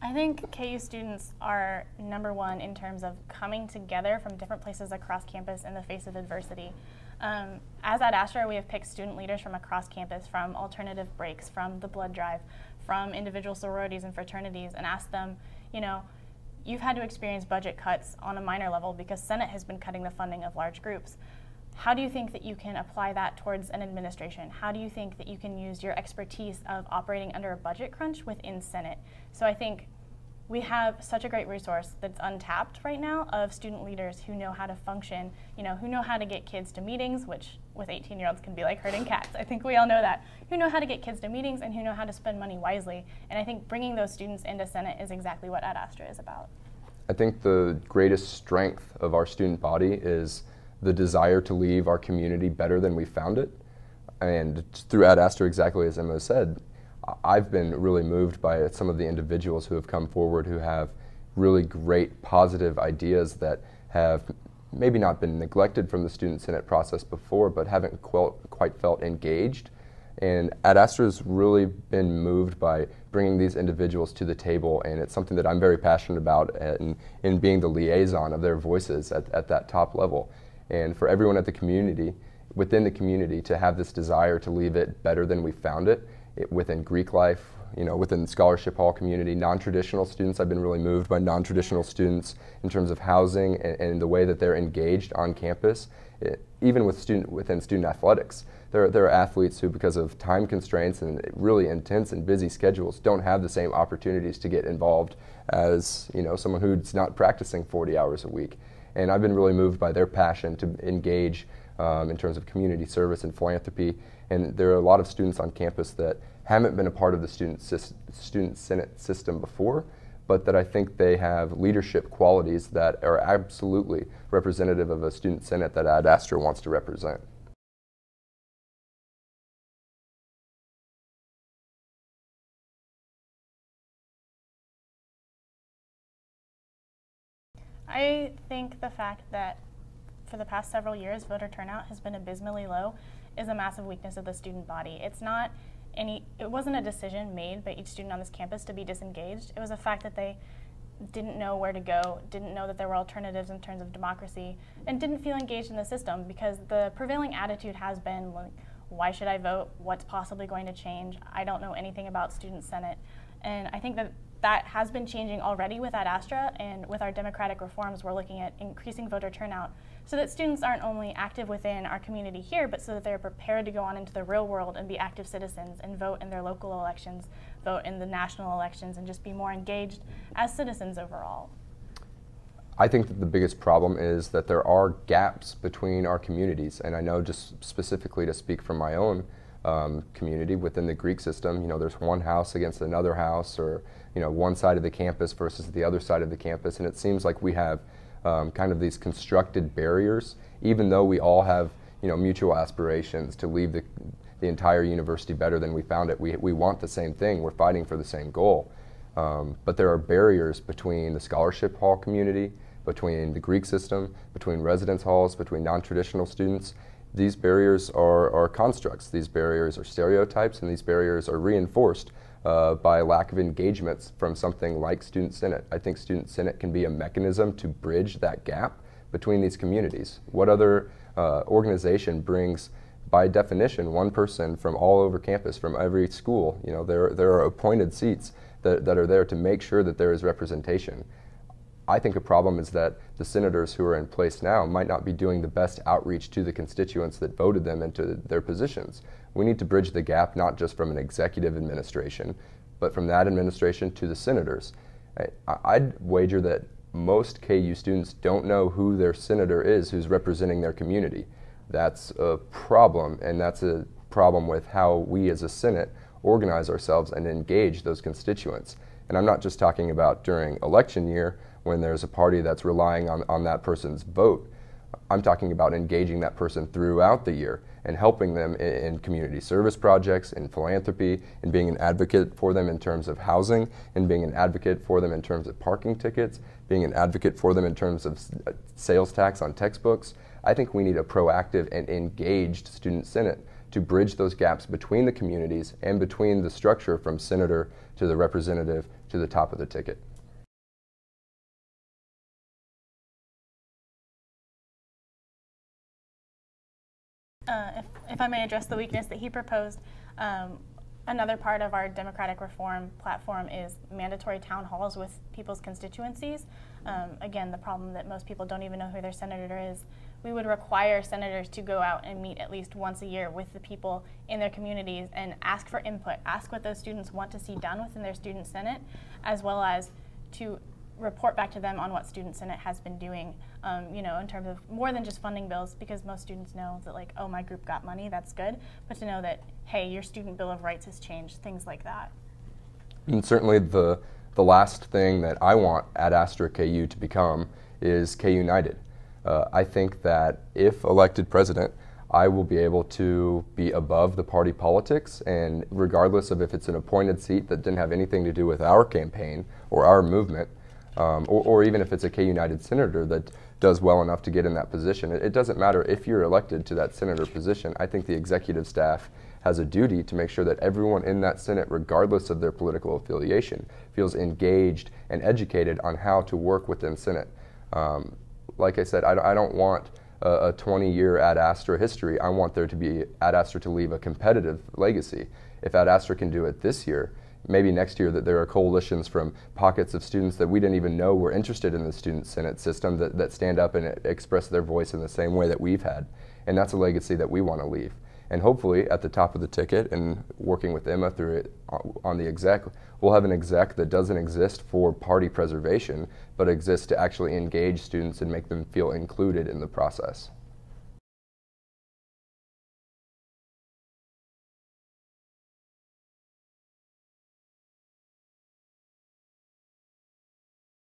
I think KU students are #1 in terms of coming together from different places across campus in the face of adversity. As at Astra, we have picked student leaders from across campus, from alternative breaks, from the blood drive, from individual sororities and fraternities, and asked them, you know, you've had to experience budget cuts on a minor level because Senate has been cutting the funding of large groups. How do you think that you can apply that towards an administration? How do you think that you can use your expertise of operating under a budget crunch within Senate? So I think we have such a great resource that's untapped right now of student leaders who know how to function, who know how to get kids to meetings, which with 18-year-olds can be like herding cats. I think we all know that. Who know how to get kids to meetings and who know how to spend money wisely. And I think bringing those students into Senate is exactly what Ad Astra is about. I think the greatest strength of our student body is the desire to leave our community better than we found it. And through Ad Astra, exactly as Emma said, I've been really moved by some of the individuals who have come forward who have really great positive ideas that have maybe not been neglected from the Student Senate process before, but haven't quite felt engaged. And Ad Astra's really been moved by bringing these individuals to the table, and it's something that I'm very passionate about in being the liaison of their voices at that top level. And for everyone at the community, within the community, to have this desire to leave it better than we found it, within Greek life, within the scholarship hall community, non-traditional students. I've been really moved by non-traditional students in terms of housing and the way that they're engaged on campus, even within student athletics. There are athletes who, because of time constraints and really intense and busy schedules, don't have the same opportunities to get involved as someone who's not practicing 40 hours a week. And I've been really moved by their passion to engage in terms of community service and philanthropy. And there are a lot of students on campus that haven't been a part of the Student Senate system before, but that I think they have leadership qualities that are absolutely representative of a Student Senate that Ad Astra wants to represent. I think the fact that for the past several years voter turnout has been abysmally low is a massive weakness of the student body. It wasn't a decision made by each student on this campus to be disengaged. It was a fact that they didn't know where to go, didn't know that there were alternatives in terms of democracy, and didn't feel engaged in the system because the prevailing attitude has been like, why should I vote? What's possibly going to change? I don't know anything about Student Senate. And I think that has been changing already with Ad Astra, and with our democratic reforms, we're looking at increasing voter turnout so that students aren't only active within our community here, but so that they're prepared to go on into the real world and be active citizens and vote in their local elections, vote in the national elections, and just be more engaged as citizens overall. I think that the biggest problem is that there are gaps between our communities, and I know just specifically to speak from my own community within the Greek system, there's one house against another house, or one side of the campus versus the other side of the campus, and it seems like we have kind of these constructed barriers, even though we all have mutual aspirations to leave the entire university better than we found it. We want the same thing. We're fighting for the same goal, but there are barriers between the scholarship hall community, between the Greek system, between residence halls, between non-traditional students. These barriers are constructs, these barriers are stereotypes, and these barriers are reinforced by lack of engagements from something like Student Senate. I think Student Senate can be a mechanism to bridge that gap between these communities. What other organization brings, by definition, one person from all over campus, from every school? There are appointed seats that are there to make sure that there is representation. I think a problem is that the senators who are in place now might not be doing the best outreach to the constituents that voted them into their positions. We need to bridge the gap not just from an executive administration, but from that administration to the senators. I'd wager that most KU students don't know who their senator is who's representing their community. That's a problem, and that's a problem with how we as a Senate organize ourselves and engage those constituents. And I'm not just talking about during election year, when there's a party that's relying on that person's vote. I'm talking about engaging that person throughout the year and helping them in community service projects, in philanthropy, and being an advocate for them in terms of housing, and being an advocate for them in terms of parking tickets, being an advocate for them in terms of sales tax on textbooks. I think we need a proactive and engaged Student Senate to bridge those gaps between the communities and between the structure from senator to the representative to the top of the ticket. If I may address the weakness that he proposed, another part of our democratic reform platform is mandatory town halls with people's constituencies. Again, the problem that most people don't even know who their senator is. We would require senators to go out and meet at least once a year with the people in their communities and ask for input, ask what those students want to see done within their student senate, as well as to report back to them on what Student Senate has been doing, in terms of more than just funding bills, because most students know that, like, oh, my group got money, that's good, but to know that, hey, your Student Bill of Rights has changed, things like that. And certainly the last thing that I want at Astra KU to become is KU United. I think that if elected president, I will be able to be above the party politics, and regardless of if it's an appointed seat that didn't have anything to do with our campaign or our movement, or even if it's a KU United senator that does well enough to get in that position. It doesn't matter if you're elected to that senator position. I think the executive staff has a duty to make sure that everyone in that Senate, regardless of their political affiliation, feels engaged and educated on how to work within Senate. Like I said, I don't want a 20-year Ad Astra history. I want there to be Ad Astra to leave a competitive legacy. If Ad Astra can do it this year, maybe next year that there are coalitions from pockets of students that we didn't even know were interested in the Student Senate system that stand up and express their voice in the same way that we've had. And that's a legacy that we want to leave. And hopefully at the top of the ticket, and working with Emma through it on the exec, we'll have an exec that doesn't exist for party preservation, but exists to actually engage students and make them feel included in the process.